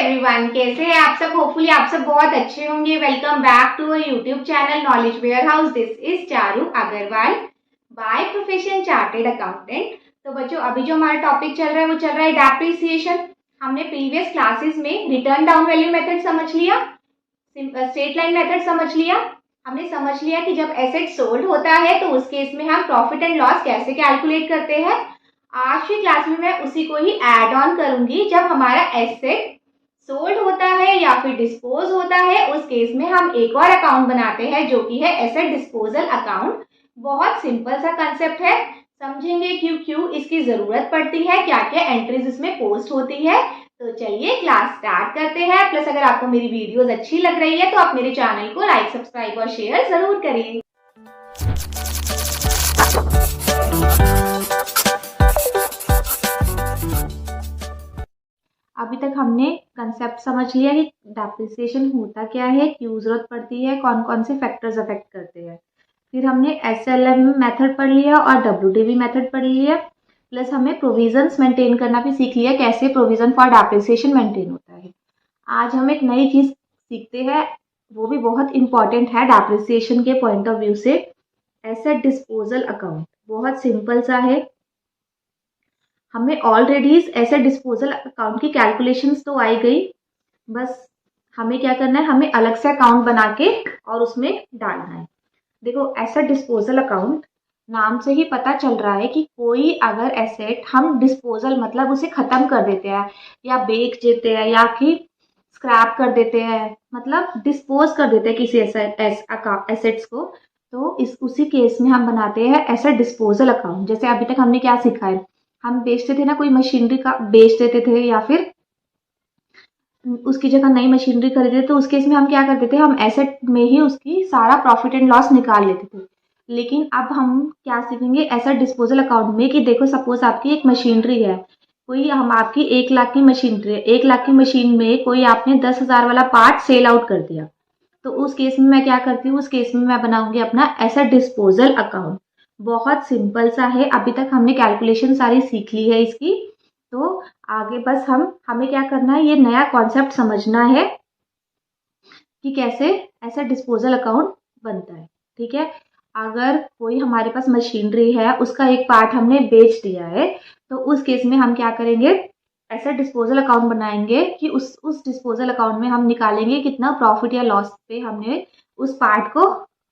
Everyone, कैसे हैं आप सब। होपफुली आप सब बहुत अच्छे होंगे। Welcome back to our YouTube channel knowledge warehouse. This is Charu Agarwal, by profession chartered accountant. तो बच्चों, अभी जो हमारा टॉपिक चल रहा है वो चल रहा है डेप्रिसिएशन। हमने प्रीवियस क्लासेस में रिटर्न डाउन वैल्यू मेथड समझ लिया, स्ट्रेट लाइन मेथड समझ लिया। हमने समझ लिया कि जब एसेट सोल्ड होता है तो उस केस में हम प्रॉफिट एंड लॉस कैसे कैलकुलेट करते हैं। आज की क्लास में मैं उसी को ही ऐड ऑन करूंगी। जब हमारा एसेट सोल्ड होता है या फिर डिस्पोज होता है उस केस में हम एक और अकाउंट बनाते हैं जो कि है एसेट डिस्पोजल अकाउंट। बहुत सिंपल सा कंसेप्ट है, समझेंगे क्यों क्यों इसकी जरूरत पड़ती है, क्या क्या एंट्रीज इसमें पोस्ट होती है। तो चलिए क्लास स्टार्ट करते हैं। प्लस अगर आपको मेरी वीडियोस अच्छी लग रही है तो आप मेरे चैनल को लाइक, सब्सक्राइब और शेयर जरूर करिए। अभी तक हमने कंसेप्ट समझ लिया कि डेप्रिसिएशन होता क्या है, क्यों जरूरत पड़ती है, कौन कौन से फैक्टर्स अफेक्ट करते हैं। फिर हमने एसएलएम मेथड पढ़ लिया और डब्ल्यूडीवी मेथड पढ़ लिया। प्लस हमें प्रोविजंस मेंटेन करना भी सीख लिया, कैसे प्रोविजन फॉर डेप्रिसिएशन मेंटेन होता है। आज हम एक नई चीज सीखते हैं, वो भी बहुत इंपॉर्टेंट है डेप्रिसिएशन के पॉइंट ऑफ व्यू से। एसेट डिस्पोजल अकाउंट बहुत सिंपल सा है। हमें ऑलरेडी एसेट डिस्पोजल अकाउंट की कैलकुलेशंस तो आई गई, बस हमें क्या करना है, हमें अलग से अकाउंट बना के और उसमें डालना है। देखो, एसेट डिस्पोजल अकाउंट नाम से ही पता चल रहा है कि कोई अगर एसेट हम डिस्पोजल मतलब उसे खत्म कर देते हैं या बेच देते हैं या कि स्क्रैप कर देते हैं, मतलब डिस्पोज कर देते हैं किसी एसेट्स को, तो इस उसी केस में हम बनाते हैं एसेट डिस्पोजल अकाउंट। जैसे अभी तक हमने क्या सीखा है, हम बेचते थे ना, कोई मशीनरी का बेच देते थे या फिर उसकी जगह नई मशीनरी खरीदे, तो उस केस में हम क्या करते थे, हम एसेट में ही उसकी सारा प्रॉफिट एंड लॉस निकाल लेते थे। लेकिन अब हम क्या सीखेंगे एसेट डिस्पोजल अकाउंट में कि देखो सपोज आपकी एक मशीनरी है, कोई हम आपकी 1 लाख की मशीनरी है, 1 लाख की मशीन में कोई आपने 10,000 वाला पार्ट सेल आउट कर दिया, तो उस केस में मैं क्या करती हूँ, उस केस में मैं बनाऊंगी अपना एसेट डिस्पोजल अकाउंट। बहुत सिंपल सा है, अभी तक हमने कैलकुलेशन सारी सीख ली है इसकी। तो आगे बस हमें क्या करना है, ये नया कॉन्सेप्ट समझना है कि कैसे एसेट डिस्पोजल अकाउंट बनता है। ठीक है, अगर कोई हमारे पास मशीनरी है, उसका एक पार्ट हमने बेच दिया है, तो उस केस में हम क्या करेंगे, एसेट डिस्पोजल अकाउंट बनाएंगे कि उस डिस्पोजल अकाउंट में हम निकालेंगे कितना प्रॉफिट या लॉस पे हमने उस पार्ट को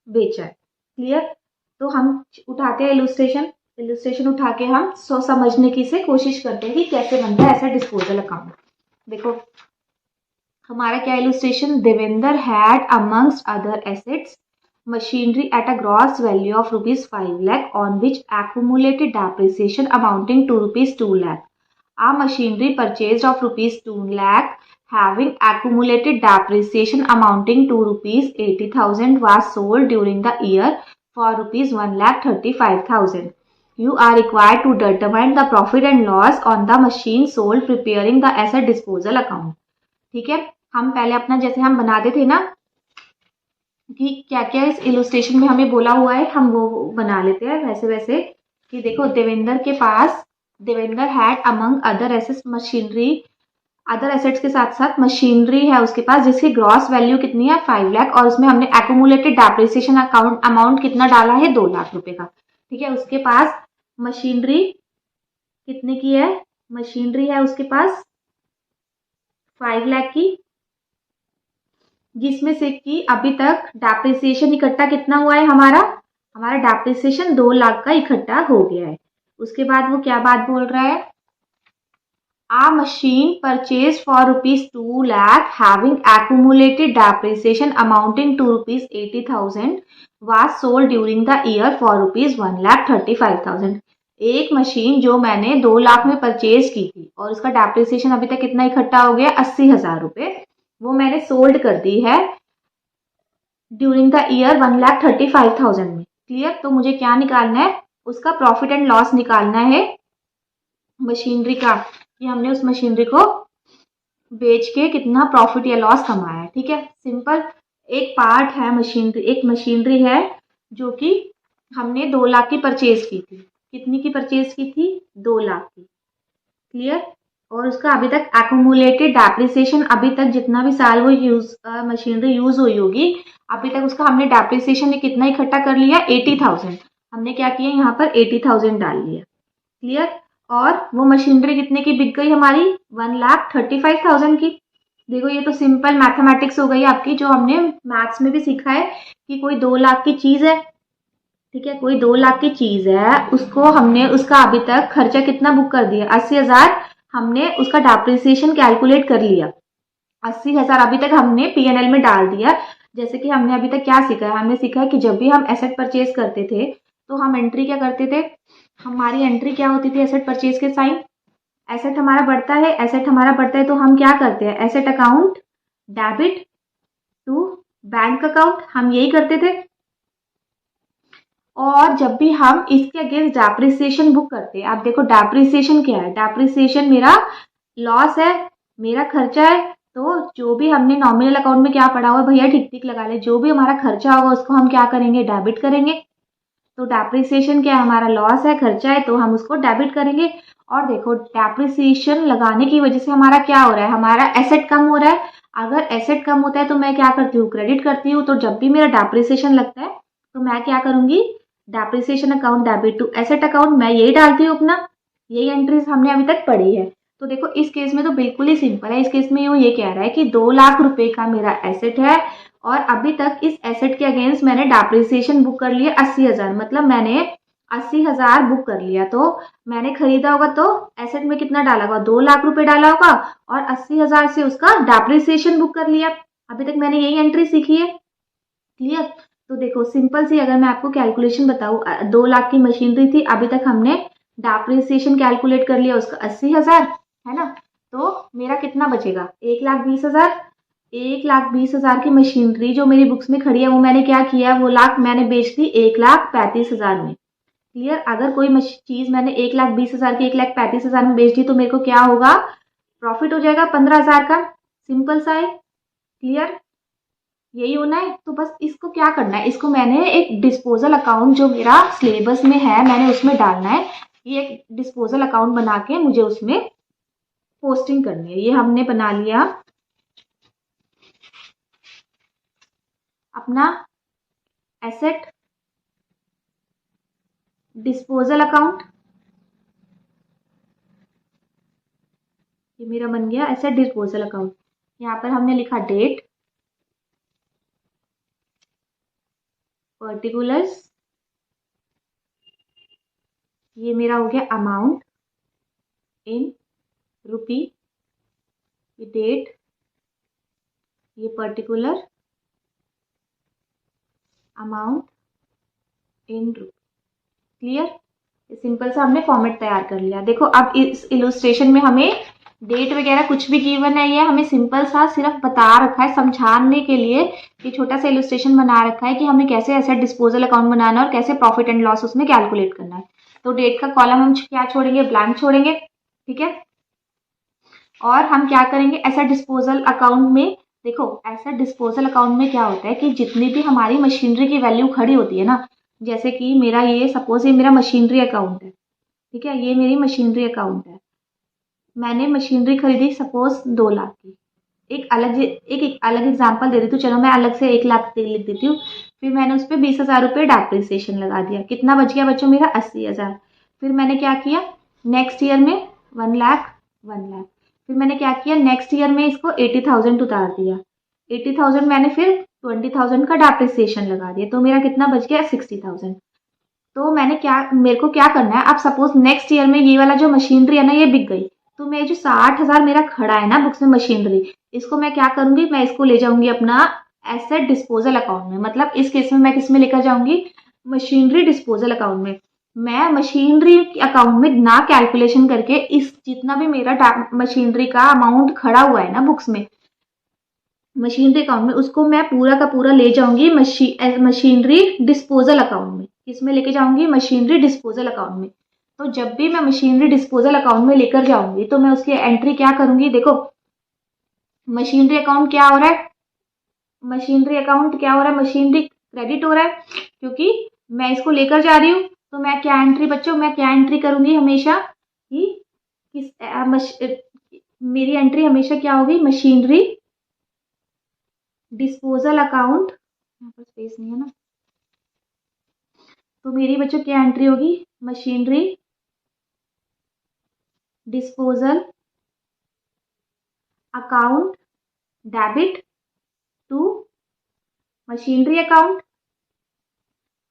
बेचा है। क्लियर। तो हम उठाते हैं इलुस्ट्रेशन उठा के हम समझने की से कोशिश करते हैं कि कैसे बनता है एसेट डिस्पोजल अकाउंट। देखो हमारा क्या illustration, Devendra had amongst other assets machinery at a gross value of rupees 5 lakh on which accumulated depreciation amounting to rupees 2 lakh. A machinery purchased of rupees 2 lakh having accumulated depreciation amounting to rupees 80,000 was sold during the year for rupees 1,35,000. You are required to determine the profit and loss on the machine sold preparing the asset disposal account. ठीक है, हम पहले अपना जैसे हम बनाते थे ना कि क्या क्या इस इलुस्ट्रेशन में हमें बोला हुआ है, हम वो बना लेते हैं वैसे वैसे। कि देखो Devendra had among other assets machinery, other assets के साथ साथ मशीनरी है उसके पास जिसकी ग्रॉस वैल्यू कितनी है 5 लाख, और उसमें हमने एक्यूमुलेटेड डेप्रिसिएशन अमाउंट कितना डाला है 2 लाख रुपए का। ठीक है, उसके पास मशीनरी कितने की है, मशीनरी है उसके पास 5 लाख की, जिसमें से कि अभी तक डेप्रिसिएशन इकट्ठा कितना हुआ है, हमारा डेप्रिसिएशन 2 लाख का इकट्ठा हो गया है। उसके बाद वो क्या बात बोल रहा है, a machine purchase for rupees 2 lakh having accumulated depreciation amounting to rupees 80,000 was sold during the year for rupees 1,35,000। एक मशीन जो मैंने 2 लाख में परचेज की थी और उसका डेप्रिसिएशन अभी तक कितना इकट्ठा हो गया 80,000 रुपए, वो मैंने सोल्ड कर दी है ड्यूरिंग द ईयर 1,35,000 में। क्लियर। तो मुझे क्या निकालना है, उसका प्रॉफिट एंड लॉस निकालना है मशीनरी का, कि हमने उस मशीनरी को बेच के कितना प्रॉफिट या लॉस कमाया है। ठीक है, सिंपल। एक पार्ट है मशीनरी, एक मशीनरी है जो कि हमने 2 लाख की परचेज की थी। कितनी की परचेज की थी, 2 लाख की। क्लियर। और उसका अभी तक एक्यूमुलेटेड डेप्रिसिएशन, अभी तक जितना भी साल वो मशीनरी यूज हुई होगी, अभी तक उसका हमने डेप्रिसिएशन कितना इकट्ठा कर लिया, 80,000। हमने क्या किया, यहाँ पर 80,000 डाल लिया। क्लियर। और वो मशीनरी कितने की बिक गई हमारी, 1,35,000 की। देखो ये तो सिंपल मैथमेटिक्स हो गई आपकी, जो हमने मैथ्स में भी सीखा है कि कोई 2 लाख की चीज है, ठीक है, कोई 2 लाख की चीज है, उसको हमने उसका अभी तक खर्चा कितना बुक कर दिया, 80,000। हमने उसका डेप्रिसिएशन कैलकुलेट कर लिया, 80,000 अभी तक हमने पीएनएल में डाल दिया। जैसे कि हमने अभी तक क्या सीखा है, हमने सीखा है कि जब भी हम एसेट परचेज करते थे तो हम एंट्री क्या करते थे, हमारी एंट्री क्या होती थी एसेट परचेज के साइन। एसेट हमारा बढ़ता है, एसेट हमारा बढ़ता है तो हम क्या करते हैं, asset account debit to bank account, हम यही करते थे। और जब भी हम इसके अगेंस्ट डेप्रिसिएशन बुक करते हैं, आप देखो डेप्रिसिएशन क्या है, डेप्रिसिएशन मेरा लॉस है, मेरा खर्चा है। तो जो भी हमने नॉमिनल अकाउंट में क्या पड़ा हुआ है भैया, ठीक ठीक लगा ले, जो भी हमारा खर्चा होगा उसको हम क्या करेंगे, डेबिट करेंगे। तो डेप्रिसिएशन क्या है, हमारा लॉस है, खर्चा है, तो हम उसको डेबिट करेंगे। और देखो डेप्रिसिएशन लगाने की वजह से हमारा क्या हो रहा है, हमारा एसेट कम हो रहा है। अगर एसेट कम होता है तो मैं क्या करती हूँ, क्रेडिट करती हूँ। तो जब भी मेरा डेप्रिसिएशन लगता है तो मैं क्या करूंगी, depreciation account debit to asset account, मैं यही डालती हूँ अपना। यही एंट्रीज हमने अभी तक पढ़ी है। तो देखो इस केस में तो बिल्कुल ही सिंपल है। इस केस में ये कह रहा है कि 2 लाख रुपए का मेरा एसेट है और अभी तक इस एसेट के अगेंस्ट मैंने डेप्रिसिएशन बुक कर लिया 80,000, मतलब मैंने 80,000 बुक कर लिया। तो मैंने खरीदा होगा तो एसेट में कितना डाला होगा, 2 लाख रुपए डाला होगा और 80,000 से उसका डेप्रिसिएशन बुक कर लिया। अभी तक मैंने यही एंट्री सीखी है। क्लियर। तो देखो सिंपल सी अगर मैं आपको कैलकुलेशन बताऊँ, 2 लाख की मशीनरी थी, अभी तक हमने डेप्रिसिएशन कैलकुलेट कर लिया उसका 80,000, है ना। तो मेरा कितना बचेगा, 1,20,000। 1,20,000 की मशीनरी जो मेरी बुक्स में खड़ी है वो मैंने क्या किया, वो लाख मैंने बेच दी 1,35,000 में। क्लियर। अगर कोई चीज मैंने 1,20,000 की 1,35,000 में बेच दी तो मेरे को क्या होगा, प्रॉफिट हो जाएगा 15,000 का। सिंपल सा है। क्लियर। यही होना है। तो बस इसको क्या करना है, इसको मैंने एक डिस्पोजल अकाउंट जो मेरा सिलेबस में है मैंने उसमें डालना है। ये एक डिस्पोजल अकाउंट बना के मुझे उसमें पोस्टिंग करनी है। ये हमने बना लिया अपना एसेट डिस्पोजल अकाउंट। ये मेरा बन गया एसेट डिस्पोजल अकाउंट। यहाँ पर हमने लिखा डेट, पर्टिकुलर्स, ये मेरा हो गया अमाउंट इन रुपी, ये डेट, ये particular, amount in rupee. Clear. Simple सा हमने फॉर्मेट तैयार कर लिया। देखो अब इस इलस्ट्रेशन में हमें डेट वगैरह कुछ भी गिवन नहीं है, हमें सिंपल सा सिर्फ बता रखा है समझाने के लिए, ये छोटा सा इलस्ट्रेशन बना रखा है कि हमें कैसे एसेट डिस्पोजल अकाउंट बनाना है और कैसे प्रॉफिट एंड लॉस उसमें कैलकुलेट करना है। तो डेट का कॉलम हम क्या छोड़ेंगे, ब्लैंक छोड़ेंगे। ठीक है। और हम क्या करेंगे, एसेट डिस्पोजल अकाउंट में, देखो एसेट डिस्पोजल अकाउंट में क्या होता है कि जितनी भी हमारी मशीनरी की वैल्यू खड़ी होती है ना, जैसे कि मेरा ये सपोज ये मेरा मशीनरी अकाउंट है, ठीक है, ये मेरी मशीनरी अकाउंट है। मैंने मशीनरी खरीदी सपोज 2 लाख की। एक अलग एग्जांपल दे देती हूँ, चलो मैं अलग से 1 लाख लिख देती हूँ। फिर मैंने उस पर 20,000 रुपये डेप्रिसिएशन लगा दिया, कितना बच गया बच्चों मेरा, 80,000। फिर मैंने क्या किया, नेक्स्ट ईयर में 1 लाख, 1 लाख। फिर मैंने क्या किया, नेक्स्ट ईयर में इसको 80,000 उतार दिया। 80,000 मैंने फिर 20,000 का डेप्रिसिएशन लगा दिया, तो मेरा कितना बच गया, 60,000। तो मैंने क्या, मेरे को क्या करना है, अब सपोज नेक्स्ट ईयर में ये वाला जो मशीनरी है ना ये बिक गई, तो मैं जो 60,000 मेरा खड़ा है ना बुक्स में मशीनरी, इसको मैं क्या करूंगी, मैं इसको ले जाऊंगी अपना एसेट डिस्पोजल अकाउंट में। मतलब इस केस में मैं किस में लेकर जाऊंगी, मशीनरी डिस्पोजल अकाउंट में। मैं मशीनरी अकाउंट में ना कैलकुलेशन करके इस जितना भी मेरा मशीनरी का अमाउंट खड़ा हुआ है ना बुक्स में मशीनरी अकाउंट में, उसको मैं पूरा का पूरा ले जाऊंगी मशीनरी डिस्पोजल अकाउंट में। किसमें लेके जाऊंगी, मशीनरी डिस्पोजल अकाउंट में। तो जब भी मैं मशीनरी डिस्पोजल अकाउंट में लेकर जाऊंगी तो मैं उसकी एंट्री क्या करूंगी, देखो मशीनरी अकाउंट क्या हो रहा है, मशीनरी अकाउंट क्या हो रहा है, मशीनरी क्रेडिट हो रहा है क्योंकि मैं इसको लेकर जा रही हूँ। तो मैं क्या एंट्री बच्चों, मैं क्या एंट्री करूंगी हमेशा कि किस मेरी एंट्री हमेशा क्या होगी, मशीनरी डिस्पोजल अकाउंट, यहाँ पर स्पेस नहीं है ना, तो मेरी बच्चों क्या एंट्री होगी, machinery disposal account debit to machinery account.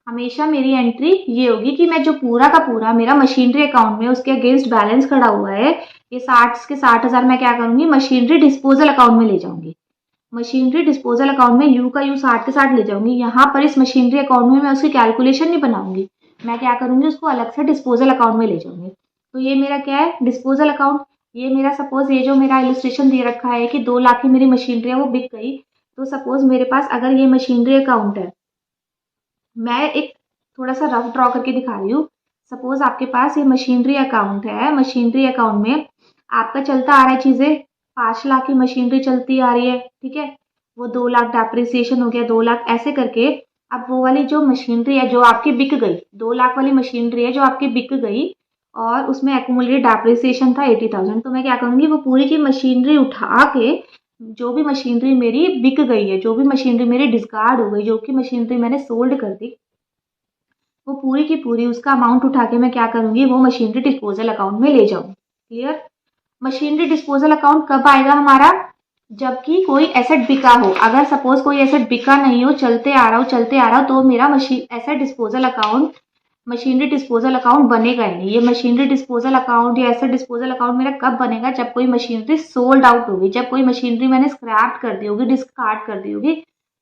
हमेशा मेरी एंट्री ये होगी कि मैं जो पूरा का पूरा मेरा मशीनरी अकाउंट में उसके अगेंस्ट बैलेंस खड़ा हुआ है, ये 60 के 60,000 मैं क्या करूंगी, मशीनरी डिस्पोजल अकाउंट में ले जाऊंगी। मशीनरी डिस्पोजल अकाउंट में यू का यू 60 के 60 ले जाऊंगी। यहाँ पर इस मशीनरी अकाउंट में मैं उसकी कैलकुलेशन नहीं बनाऊंगी, मैं क्या करूंगी, उसको अलग से डिस्पोजल अकाउंट में ले जाऊंगी। तो ये मेरा क्या है, डिस्पोजल अकाउंट। ये मेरा सपोज, ये जो मेरा इलस्ट्रेशन दे रखा है कि 2 लाख की मेरी मशीनरी है वो बिक गई, तो सपोज मेरे पास अगर ये मशीनरी अकाउंट है, मैं एक थोड़ा सा रफ ड्रॉ करके दिखा रही हूँ। सपोज आपके पास ये मशीनरी अकाउंट है, मशीनरी अकाउंट में आपका चलता आ रहा है चीजें, 5 लाख की मशीनरी चलती आ रही है, ठीक है, वो 2 लाख डेप्रिसिएशन हो गया, 2 लाख ऐसे करके। अब वो वाली जो मशीनरी है जो आपकी बिक गई, 2 लाख वाली मशीनरी है जो आपकी बिक गई, और उसमें एक्यूमुलेटेड डेप्रिसिएशन था 80,000, तो मैं क्या करूंगी, वो पूरी की मशीनरी उठा के, जो भी मशीनरी मेरी बिक गई है, जो भी मशीनरी मेरी डिस्कार्ड हो गई, जो कि मशीनरी मैंने सोल्ड कर दी, वो पूरी की पूरी उसका अमाउंट उठा के मैं क्या करूंगी, वो मशीनरी डिस्पोजल अकाउंट में ले जाऊंगी। क्लियर। मशीनरी डिस्पोजल अकाउंट कब आएगा हमारा, जबकि कोई एसेट बिका हो। अगर सपोज कोई एसेट बिका नहीं हो, चलते आ रहा हो चलते आ रहा हो, तो मेरा machine asset disposal account, machinery disposal account बनेगा ही नहीं। ये मशीनरी डिस्पोजल अकाउंट या एसेट डिस्पोजल अकाउंट मेरा कब बनेगा, जब कोई मशीनरी सोल्ड आउट होगी, जब कोई मशीनरी मैंने स्क्रैप कर दी होगी, डिस्कार्ड कर दी होगी,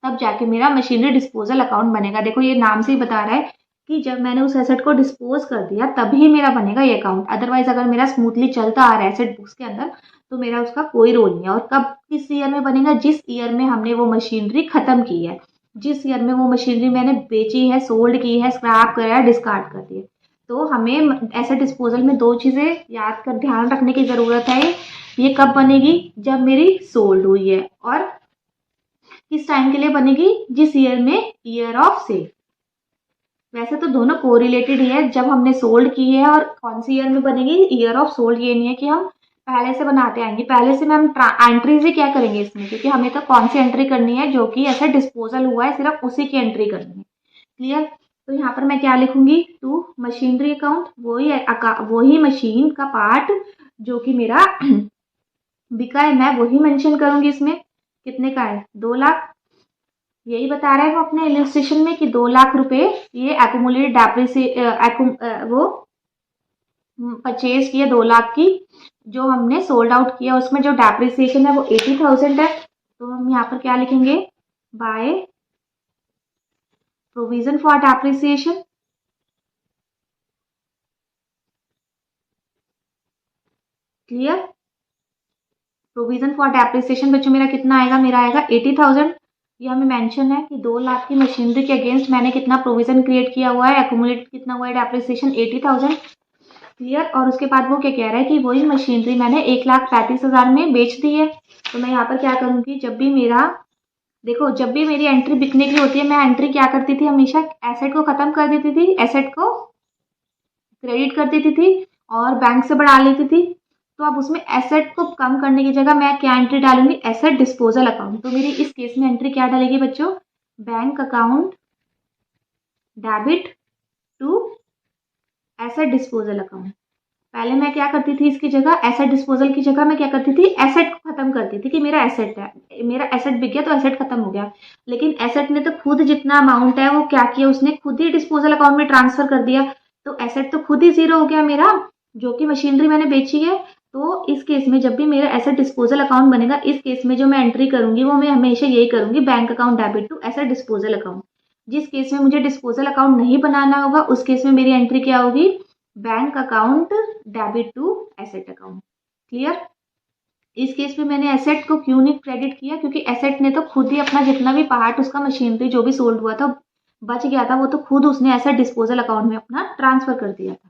तब जाके मेरा मशीनरी डिस्पोजल अकाउंट बनेगा। देखो ये नाम से ही बता रहा है कि जब मैंने उस एसेट को डिस्पोज कर दिया तभी मेरा बनेगा ये अकाउंट। अदरवाइज अगर मेरा स्मूथली चलता आ रहा है एसेट बुक्स के अंदर, तो मेरा उसका कोई रोल नहीं है। और कब, किस ईयर में बनेगा, जिस ईयर में हमने वो मशीनरी खत्म की है, जिस ईयर में वो मशीनरी मैंने बेची है, सोल्ड की है, स्क्रैप कराया, डिस्कार्ड कर दिया। तो हमें एसेट डिस्पोजल में 2 चीजें याद कर, ध्यान रखने की जरूरत है। ये कब बनेगी, जब मेरी सोल्ड हुई है, और किस टाइम के लिए बनेगी, जिस ईयर में, ईयर ऑफ सेल। वैसे तो दोनों कोरिलेटेड ही है, जब हमने सोल्ड की है और कौन सी ईयर में बनेगी, ईयर ऑफ सोल्ड। ये नहीं है कि हम पहले से बनाते आएंगे, पहले से हम एंट्रीज ही क्या करेंगे इसमें, क्योंकि हमें तो कौन सी एंट्री करनी है, जो कि ऐसा डिस्पोजल हुआ है सिर्फ उसी की एंट्री करनी है। क्लियर। तो यहाँ पर मैं क्या लिखूंगी, टू मशीनरी अकाउंट, वही मशीन का पार्ट जो कि मेरा बिका है, मैं वही मेंशन करूंगी इसमें। कितने का है, 2 लाख। यही बता रहा है वो अपने इलस्ट्रेशन में कि 2 लाख रुपए ये एक्यूमुलेटेड वो परचेज किया 2 लाख की, जो हमने सोल्ड आउट किया, उसमें जो डेप्रिसिएशन है वो 80,000 है। तो हम यहाँ पर क्या लिखेंगे, by provision for depreciation. Clear. Provision for depreciation बच्चों मेरा कितना आएगा, मेरा आएगा 80,000। ये हमें मेंशन है कि 2 लाख की मशीनरी के अगेंस्ट मैंने कितना प्रोविजन क्रिएट किया हुआ है, एक्यूमुलेट कितना हुआ है डेप्रिसिएशन, 80,000। क्लियर। और उसके बाद वो क्या कह रहा है कि वही मशीनरी मैंने 1,35,000 में बेच दी है। तो मैं यहाँ पर क्या करूंगी, जब भी मेरा, देखो जब भी मेरी एंट्री बिकने की होती है, मैं एंट्री क्या करती थी, हमेशा एसेट को खत्म कर देती थी, एसेट को क्रेडिट कर देती थी और बैंक से बढ़ा लेती थी। तो अब उसमें एसेट को कम करने की जगह मैं क्या एंट्री डालूंगी, एसेट डिस्पोजल अकाउंट। तो मेरी इस केस में एंट्री क्या डालेगी बच्चों, bank account debit to asset disposal account. पहले मैं क्या करती थी, इसकी जगह एसेट डिस्पोजल की जगह मैं क्या करती थी, एसेट को खत्म करती थी कि मेरा एसेट है, मेरा एसेट बिक गया तो एसेट खत्म हो गया। लेकिन एसेट ने तो खुद जितना अमाउंट है वो क्या किया, उसने खुद ही डिस्पोजल अकाउंट में ट्रांसफर कर दिया। तो एसेट तो खुद ही जीरो हो गया मेरा, जो कि मशीनरी मैंने बेची है। तो इस केस में जब भी मेरा एसेट डिस्पोजल अकाउंट बनेगा, इस केस में जो मैं एंट्री करूंगी वो मैं हमेशा यही करूंगी, bank account debit to asset disposal account. जिस केस में मुझे डिस्पोजल अकाउंट नहीं बनाना होगा, उस केस में मेरी एंट्री क्या होगी, bank account debit to asset account. Clear. इस केस में मैंने एसेट को क्यों नहीं क्रेडिट किया, क्योंकि एसेट ने तो खुद ही अपना जितना भी पार्ट, उसका मशीनरी जो भी सोल्ड हुआ था, बच गया था, वो तो खुद उसने एसेट डिस्पोजल अकाउंट में अपना ट्रांसफर कर दिया था।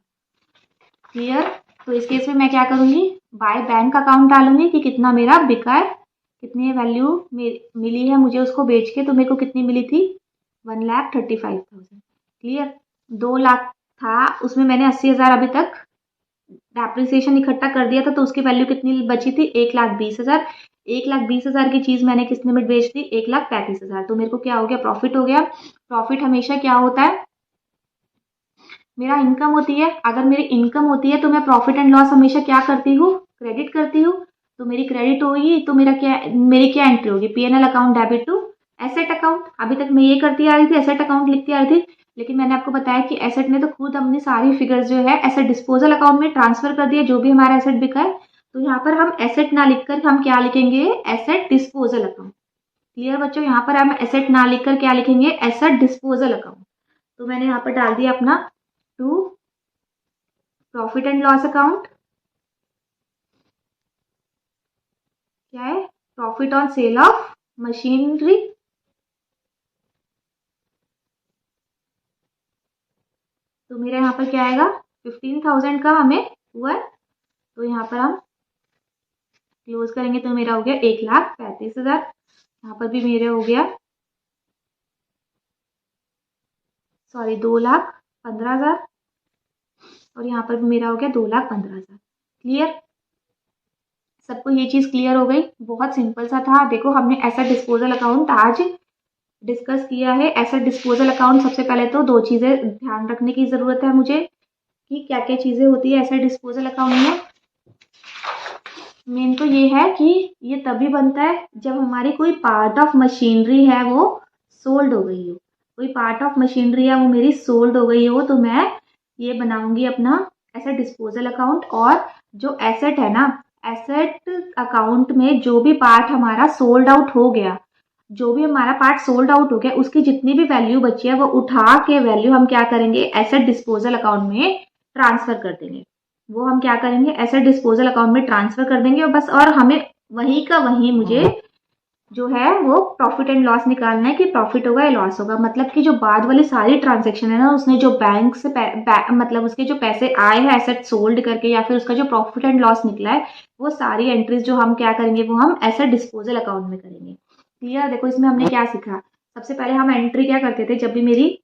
क्लियर। तो इस केस में मैं क्या करूंगी, बाय बैंक अकाउंट डालूंगी कि कितना मेरा बिका है, कितनी वैल्यू मिली है मुझे उसको बेच के, तो मेरे को कितनी मिली थी, 1,35,000। क्लियर। 2 लाख था, उसमें मैंने 80,000 अभी तक डेप्रिसिएशन इकट्ठा कर दिया था तो उसकी वैल्यू कितनी बची थी, 1,20,000। 1,20,000 की चीज मैंने कितने में बेच दी, 1,35,000। तो मेरे को क्या हो गया, प्रॉफिट हो गया। प्रॉफिट हमेशा क्या होता है, मेरा इनकम होती है। अगर मेरी इनकम होती है तो मैं प्रॉफिट एंड लॉस हमेशा क्या करती हूँ, क्रेडिट करती हूँ। तो मेरी क्रेडिट होगी तो मेरी क्या एंट्री होगी, PNL account debit to asset account. अभी तक मैं ये करती आ रही थी, एसेट अकाउंट लिखती आ रही थी, लेकिन मैंने आपको बताया कि एसेट में तो खुद हमने सारी फिगर्स जो है एसेट डिस्पोजल अकाउंट में ट्रांसफर कर दिया, जो भी हमारा एसेट बिका है। तो यहाँ पर हम एसेट ना लिखकर हम क्या लिखेंगे, एसेट डिस्पोजल अकाउंट। क्लियर बच्चों, यहाँ पर हम एसेट ना लिखकर क्या लिखेंगे, एसेट डिस्पोजल अकाउंट। तो मैंने यहाँ पर डाल दिया अपना to profit and loss account. क्या है, profit on sale of machinery. तो मेरा यहाँ पर क्या आएगा, 15,000 का हमें हुआ है। तो यहाँ पर हम क्लोज करेंगे तो मेरा हो गया 1,35,000। यहाँ पर भी मेरे हो गया, सॉरी 2,15,000। और यहाँ पर भी मेरा हो गया 2,15,000। क्लियर, सबको ये चीज क्लियर हो गई। बहुत सिंपल सा था। देखो हमने एसेट डिस्पोजल अकाउंट आज डिस्कस किया है। एसेट डिस्पोजल अकाउंट, सबसे पहले तो दो चीजें ध्यान रखने की जरूरत है मुझे कि क्या क्या चीजें होती है एसेट डिस्पोजल अकाउंट में। मेन तो ये है कि ये तभी बनता है जब हमारी कोई पार्ट ऑफ मशीनरी है वो सोल्ड हो गई हो। कोई पार्ट ऑफ मशीनरी है वो मेरी सोल्ड हो गई हो तो मैं ये बनाऊंगी अपना एसेट डिस्पोजल अकाउंट। और जो एसेट है ना, एसेट अकाउंट में जो भी पार्ट हमारा सोल्ड आउट हो गया, जो भी हमारा पार्ट सोल्ड आउट हो गया, उसकी जितनी भी वैल्यू बची है वो उठा के वैल्यू हम क्या करेंगे, एसेट डिस्पोजल अकाउंट में ट्रांसफर कर देंगे। वो हम क्या करेंगे, एसेट डिस्पोजल अकाउंट में ट्रांसफर कर देंगे और बस। और हमें वहीं का वहीं मुझे जो है वो प्रॉफिट एंड लॉस निकालना है कि प्रॉफिट होगा या लॉस होगा। मतलब कि जो बाद वाली सारी ट्रांजेक्शन है ना, उसने जो बैंक से मतलब उसके जो पैसे आए हैं एसेट सोल्ड करके या फिर उसका जो प्रॉफिट एंड लॉस निकला है, वो सारी एंट्रीज जो हम क्या करेंगे वो हम एसेट डिस्पोजल अकाउंट में करेंगे। क्लियर, देखो इसमें हमने क्या सीखा। सबसे पहले हम एंट्री क्या करते थे, जब भी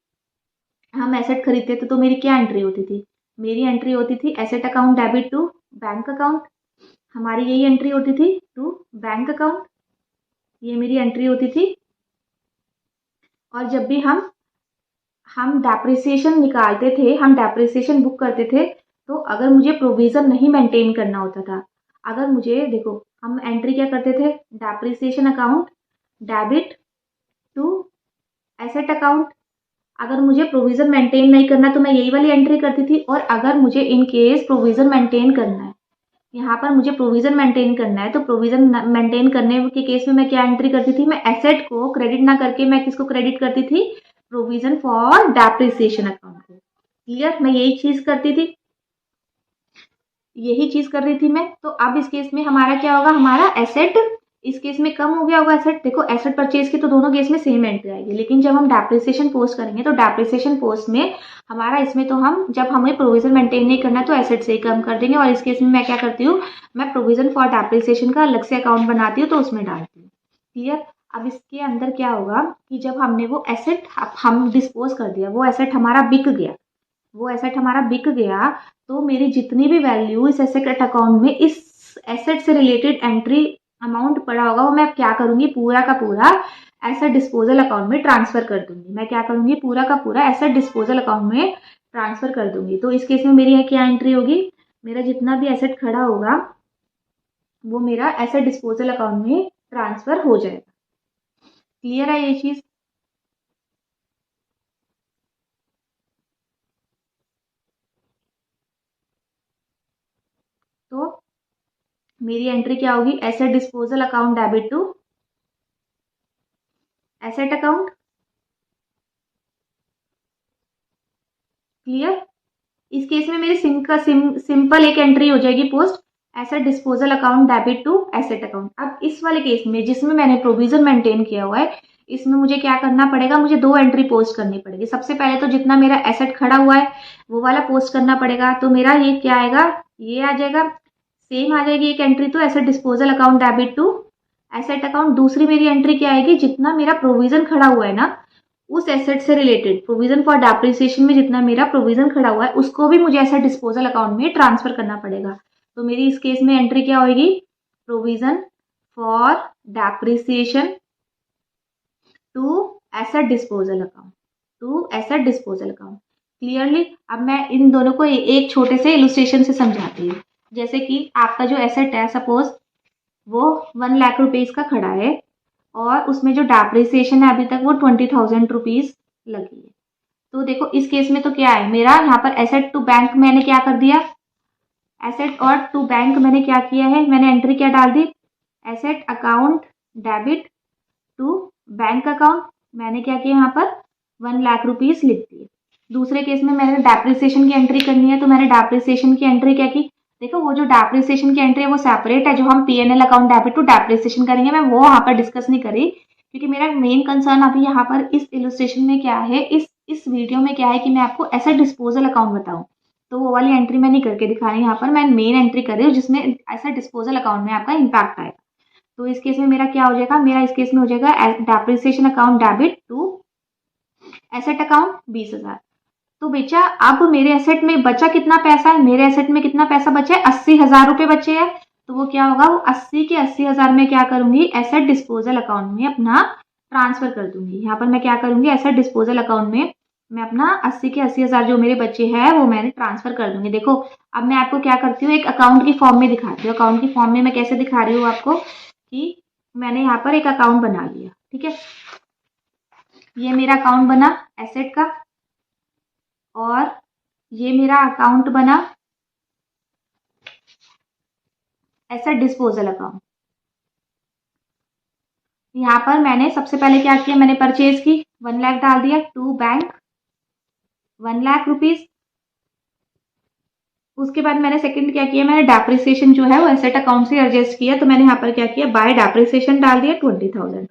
हम एसेट खरीदते थे तो मेरी क्या एंट्री होती थी, मेरी एंट्री होती थी asset account debit to bank account. हमारी यही एंट्री होती थी टू बैंक अकाउंट, ये मेरी एंट्री होती थी। और जब भी हम डेप्रिसिएशन निकालते थे, हम डेप्रिसिएशन बुक करते थे, तो अगर मुझे प्रोविजन नहीं मेंटेन करना होता था, अगर मुझे देखो हम एंट्री क्या करते थे, depreciation account debit to asset account. अगर मुझे प्रोविजन मेंटेन नहीं करना तो मैं यही वाली एंट्री करती थी। और अगर मुझे इन केस प्रोविजन मेंटेन करना है, यहाँ पर मुझे प्रोविजन मेंटेन करना है, तो प्रोविजन मेंटेन करने के केस में मैं क्या एंट्री करती थी, मैं एसेट को क्रेडिट ना करके मैं किसको क्रेडिट करती थी, प्रोविजन फॉर डेप्रिसिएशन अकाउंट को। क्लियर, मैं यही चीज करती थी, यही चीज कर रही थी मैं। तो अब इस केस में हमारा क्या होगा, हमारा एसेट इस केस में कम हो गया होगा एसेट। देखो एसेट परचेज की तो दोनों केस में सेम एंट्री आएगी, लेकिन जब हम डेप्रिसिएशन पोस्ट करेंगे तो डेप्रिसिएशन पोस्ट में हमारा इसमें तो हम जब हमें प्रोविजन मेंटेन नहीं करना तो एसेट से ही कम कर देंगे। और इस केस में मैं क्या करती हूँ, मैं प्रोविजन फॉर डेप्रिसिएशन का अलग से अकाउंट बनाती हूँ तो उसमें डालती हूँ। क्लियर, अब इसके अंदर क्या होगा कि जब हमने वो एसेट हम डिस्पोज कर दिया, वो एसेट हमारा बिक गया, वो एसेट हमारा बिक गया, तो मेरी जितनी भी वैल्यू इस एसेट अकाउंट में इस एसेट से रिलेटेड एंट्री अमाउंट पड़ा होगा वो मैं क्या करूंगी, पूरा का पूरा एसेट डिस्पोजल अकाउंट में ट्रांसफर कर दूंगी। मैं क्या करूंगी, पूरा का पूरा एसेट डिस्पोजल अकाउंट में ट्रांसफर कर दूंगी। तो इस केस में मेरी क्या एंट्री होगी, मेरा जितना भी एसेट खड़ा होगा वो मेरा एसेट डिस्पोजल अकाउंट में ट्रांसफर हो जाएगा। क्लियर है ये चीज। तो मेरी एंट्री क्या होगी, asset disposal account debit to asset account. Clear, इस केस में मेरी सिंपल एक एंट्री हो जाएगी post asset disposal account debit to asset account. अब इस वाले केस में जिसमें मैंने प्रोविजन मेंटेन किया हुआ है, इसमें मुझे क्या करना पड़ेगा, मुझे दो एंट्री पोस्ट करनी पड़ेगी। सबसे पहले तो जितना मेरा एसेट खड़ा हुआ है वो वाला पोस्ट करना पड़ेगा। तो मेरा ये क्या आएगा, ये आ जाएगा, सेम आ जाएगी एक एंट्री तो asset disposal account debit to asset account. दूसरी मेरी एंट्री क्या आएगी, जितना मेरा प्रोविजन खड़ा हुआ है ना उस एसेट से रिलेटेड प्रोविजन फॉर डेप्रिसिएशन में जितना मेरा प्रोविजन खड़ा हुआ है उसको भी मुझे एसेट डिस्पोजल अकाउंट में ट्रांसफर करना पड़ेगा। तो मेरी इस केस में एंट्री क्या होगी, provision for depreciation to asset disposal account, to asset disposal account. Clearly अब मैं इन दोनों को एक छोटे से इलुस्ट्रेशन से समझाती हूँ। जैसे कि आपका जो एसेट है सपोज वो 1 लाख रुपीज का खड़ा है और उसमें जो डेप्रिसिएशन है अभी तक वो 20,000 रुपीज लगी है। तो देखो इस केस में तो क्या है, मेरा यहाँ पर एसेट टू बैंक मैंने क्या कर दिया, एसेट और टू बैंक मैंने क्या किया है, मैंने एंट्री क्या डाल दी, asset account debit to bank account. मैंने क्या किया यहाँ पर 1 लाख रुपीज लिख दिए। दूसरे केस में मैंने डेप्रिसिएशन की एंट्री करनी है तो मैंने डेप्रिसिएशन की एंट्री क्या की, देखो वो जो डेप्रिसिएशन की एंट्री है वो सेपरेट है, जो हम PNL account debit to depreciation करेंगे मैं वो वहाँ पर डिस्कस नहीं करी, क्योंकि मेरा मेन कंसर्न अभी यहाँ पर इस इलस्ट्रेशन में क्या है, इस वीडियो में क्या है कि मैं आपको एसेट डिस्पोजल अकाउंट बताऊँ। तो वो वाली एंट्री मैं नहीं करके दिखा रही, यहाँ पर मैं मेन एंट्री कर रही हूँ जिसमें एसेट डिस्पोजल अकाउंट में आपका इम्पैक्ट आएगा। तो इस केस में मेरा क्या हो जाएगा, मेरा इस केस में हो जाएगा depreciation account debit to asset account 20,000। तो बेचा अब मेरे एसेट में बचा कितना पैसा है, मेरे एसेट में कितना पैसा बचा है, 80,000 रुपए बचे हैं। तो वो क्या होगा, वो 80 के 80,000 में क्या करूंगी, एसेट डिस्पोजल अकाउंट में अपना ट्रांसफर कर दूंगी। यहाँ पर मैं क्या करूंगी, एसेट डिस्पोजल अकाउंट में मैं अपना 80 के 80,000 जो मेरे बचे हैं वो मैंने ट्रांसफर कर दूंगी। देखो अब मैं आपको क्या करती हूँ, एक अकाउंट की फॉर्म में दिखाती हूँ। अकाउंट की फॉर्म में मैं कैसे दिखा रही हूँ आपको, कि मैंने यहाँ पर एक अकाउंट बना लिया, ठीक है। ये मेरा अकाउंट बना एसेट का और ये मेरा अकाउंट बना एसेट डिस्पोजल अकाउंट। यहाँ पर मैंने सबसे पहले क्या किया, मैंने परचेज की 1 लाख डाल दिया टू बैंक 1 लाख रुपीज। उसके बाद मैंने सेकंड क्या किया, मैंने डेप्रिसिएशन जो है वो एसेट अकाउंट से एडजस्ट किया। तो मैंने यहाँ पर क्या किया, बाय डेप्रिसिएशन डाल दिया 20,000।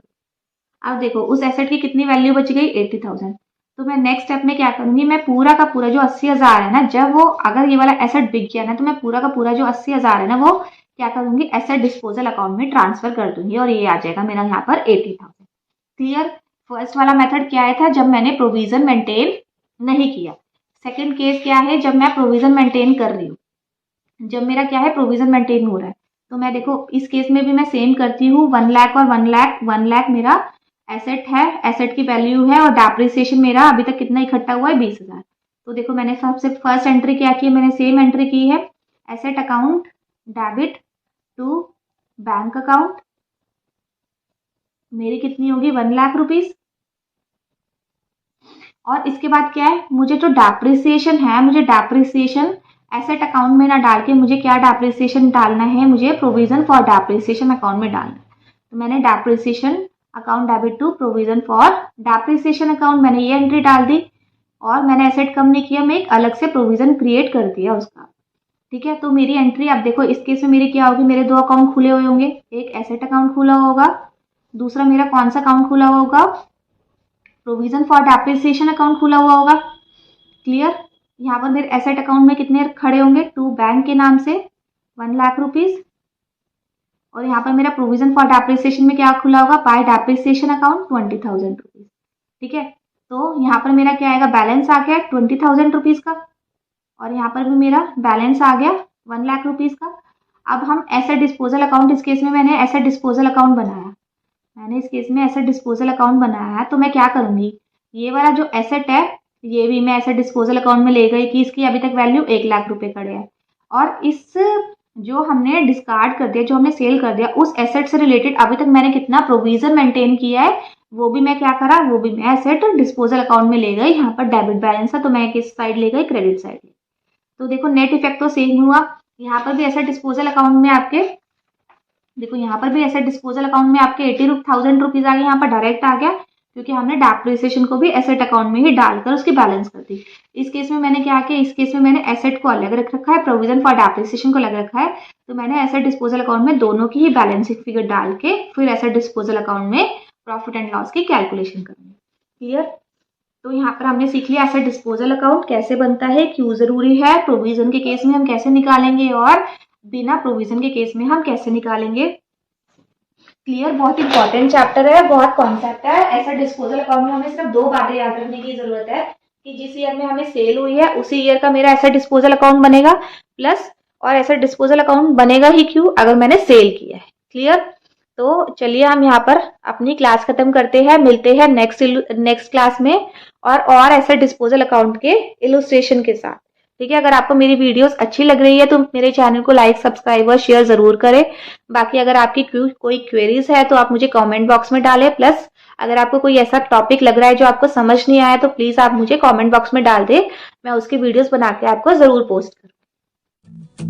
अब देखो उस एसेट की कितनी वैल्यू बच गई, 80,000। तो मैं नेक्स्ट स्टेप में क्या करूंगी, मैं पूरा का पूरा जो 80,000 है ना, जब वो अगर ये वाला एसेट बिक गया ना तो मैं पूरा का पूरा जो 80,000 है ना वो क्या करूंगी, एसेट डिस्पोजल अकाउंट में ट्रांसफर कर दूंगी और ये आ जाएगा मेरा यहाँ पर 80,000। क्लियर। फर्स्ट वाला मेथड क्या आया था, जब मैंने प्रोविजन मेंटेन नहीं किया। सेकेंड केस क्या है, जब मैं प्रोविजन मेंटेन कर रही हूँ, जब मेरा क्या है प्रोविजन मेंटेन हो रहा है। तो मैं देखो इस केस में भी मैं सेम करती हूँ, 1 लाख और 1 लाख मेरा एसेट है, एसेट की वैल्यू है और डेप्रिसिएशन मेरा अभी तक कितना इकट्ठा हुआ है, 20,000। तो देखो मैंने सबसे फर्स्ट एंट्री क्या की है, मैंने सेम एंट्री की है, asset account debit to bank account. मेरी कितनी होगी, 1 लाख रुपीज। और इसके बाद क्या है, मुझे जो डेप्रिसिएशन है, मुझे डेप्रिसिएशन एसेट अकाउंट में ना डाल के मुझे क्या डेप्रिसिएशन डालना है, मुझे प्रोविजन फॉर डेप्रिसिएशन अकाउंट में डालना है। तो मैंने depreciation account debit to provision for depreciation account, मैंने ये एंट्री डाल दी और मैंने एसेट कम नहीं किया, मैं एक अलग से प्रोविजन क्रिएट कर दिया उसका, ठीक है। तो मेरी एंट्री अब देखो इस केस में मेरी क्या होगी, मेरे 2 अकाउंट खुले हुए होंगे, एक एसेट अकाउंट खुला होगा, दूसरा मेरा कौन सा अकाउंट खुला होगा, प्रोविजन फॉर डेप्रिसिएशन अकाउंट खुला हुआ होगा। क्लियर। यहाँ पर मेरे एसेट अकाउंट में कितने खड़े होंगे, टू बैंक के नाम से 1 लाख रुपीज, और यहाँ पर मेरा प्रोविजन फॉर डेप्रिसिएशन में क्या खुला होगा, बाय डेप्रिसिएशन अकाउंट 20,000 रुपीज, ठीक है। तो यहाँ पर मेरा क्या आएगा, बैलेंस आ गया 20,000 रुपीज का, और यहाँ पर भी मेरा बैलेंस आ गया 1 लाख रुपीज का। अब हम एसेट डिस्पोजल अकाउंट, इस केस में मैंने एसेट डिस्पोजल अकाउंट बनाया, मैंने इस केस में एसेट डिस्पोजल अकाउंट बनाया है। तो मैं क्या करूंगी, ये वाला जो एसेट है ये भी मैं एसेट डिस्पोजल अकाउंट में ले गई कि इसकी अभी तक वैल्यू 1 लाख रुपए खड़े है, और इस जो हमने डिस्कार्ड कर दिया, जो हमने सेल कर दिया, उस एसेट से रिलेटेड अभी तक मैंने कितना प्रोविजन मेंटेन किया है वो भी मैं क्या करा, वो भी मैं एसेट डिस्पोजल अकाउंट में ले गई। यहाँ पर डेबिट बैलेंस था तो मैं किस साइड ले गई, क्रेडिट साइड। तो देखो नेट इफेक्ट तो सेम हुआ, यहाँ पर भी एसेट डिस्पोजल अकाउंट में आपके, देखो यहाँ पर भी एसेट डिस्पोजल अकाउंट में आपके 80,000 रुपीज आ गए, यहाँ पर डायरेक्ट आ गया क्योंकि हमने डेप्रिसिएशन को भी एसेट अकाउंट में ही डालकर उसकी बैलेंस कर दी। इस केस में मैंने क्या किया, इस केस में मैंने एसेट को अलग रख रखा है, प्रोविजन फॉर डेप्रिसिएशन को अलग रखा है। तो मैंने एसेट डिस्पोजल अकाउंट में दोनों की ही बैलेंसिंग फिगर डाल के फिर एसेट डिस्पोजल अकाउंट में प्रॉफिट एंड लॉस की कैलकुलेशन करूंगी। क्लियर। तो यहाँ पर हमने सीख लिया एसेट डिस्पोजल अकाउंट कैसे बनता है, क्यों जरूरी है, प्रोविजन के केस में हम कैसे निकालेंगे और बिना प्रोविजन के केस में हम कैसे निकालेंगे। क्लियर, बहुत इंपॉर्टेंट चैप्टर है, बहुत कॉन्सेप्ट है। ऐसा डिस्पोजल अकाउंट में हमें सिर्फ 2 बातें याद रखने की जरूरत है कि जिस ईयर में हमें सेल हुई है उसी ईयर का मेरा ऐसा डिस्पोजल अकाउंट बनेगा, प्लस और ऐसा डिस्पोजल अकाउंट बनेगा ही क्यों, अगर मैंने सेल किया है। क्लियर। तो चलिए हम यहाँ पर अपनी क्लास खत्म करते हैं, मिलते हैं नेक्स्ट क्लास में और ऐसे डिस्पोजल अकाउंट के इलुस्ट्रेशन के साथ। ठीक है, अगर आपको मेरी वीडियोस अच्छी लग रही है तो मेरे चैनल को लाइक, सब्सक्राइब और शेयर जरूर करें। बाकी अगर आपकी कोई क्वेरीज है तो आप मुझे कमेंट बॉक्स में डालें। प्लस अगर आपको कोई ऐसा टॉपिक लग रहा है जो आपको समझ नहीं आया तो प्लीज आप मुझे कमेंट बॉक्स में डाल दें, मैं उसकी वीडियोस बना के आपको जरूर पोस्ट करूँ।